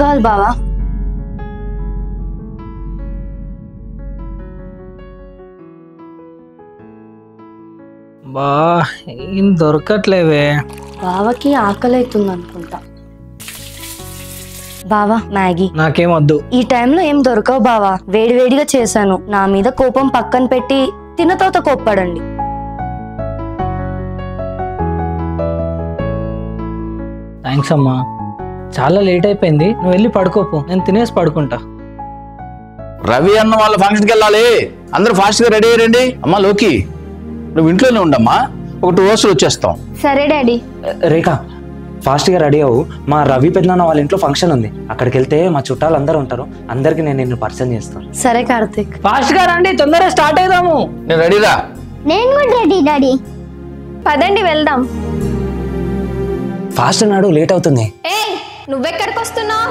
కావాలి బావా? బా ఏం దొరకట్లేవే. బావకి ఆకలి అవుతుంది అనుకుంటా. బావా మ్యాగీ. నాకేం వద్దు. ఈ టైంలో ఏం దొరకవు బావా, వేడివేడిగా చేశాను. నా మీద కోపం పక్కన పెట్టి తిన్న తర్వాత కోప్పడండి. థ్యాంక్స్ అమ్మా. చాలా లేట్ అయిపోయింది, నువ్వు వెళ్ళి పడుకోపో, నేను తినేసి పడుకుంటా. రవి అన్న వాళ్ళ ఫంక్షన్కి వెళ్ళాలి, అందరూ ఫాస్ట్గా రెడీ అయ్యండి. అమ్మా లోకి, నువ్వు ఇంట్లోనే ఉండమ్మా, ఒక 2 hours వచ్చేస్తాం. సరే డాడీ. రేఖ ఫాస్ట్గా రెడీ అవ్వు, మా రవి పెద్దనాన్న వాళ్ళ ఇంట్లో ఫంక్షన్ ఉంది, అక్కడికి వెళ్తే మా చుట్టాలు అందరూ ఉంటారు, అందరికి నేను నిన్ను పరిచయం చేస్తాను. సరే కార్తిక్. ఫాస్ట్ గా రండి, తొందరగా స్టార్ట్ అయిదాము. నేను రెడీరా. నేను కూడా రెడీ డాడీ. పదండి వెళ్దాం. ఫాస్ట్ అన్నాడు, లేట్ అవుతుంది. నువ్వెక్కడికి వస్తున్నావు?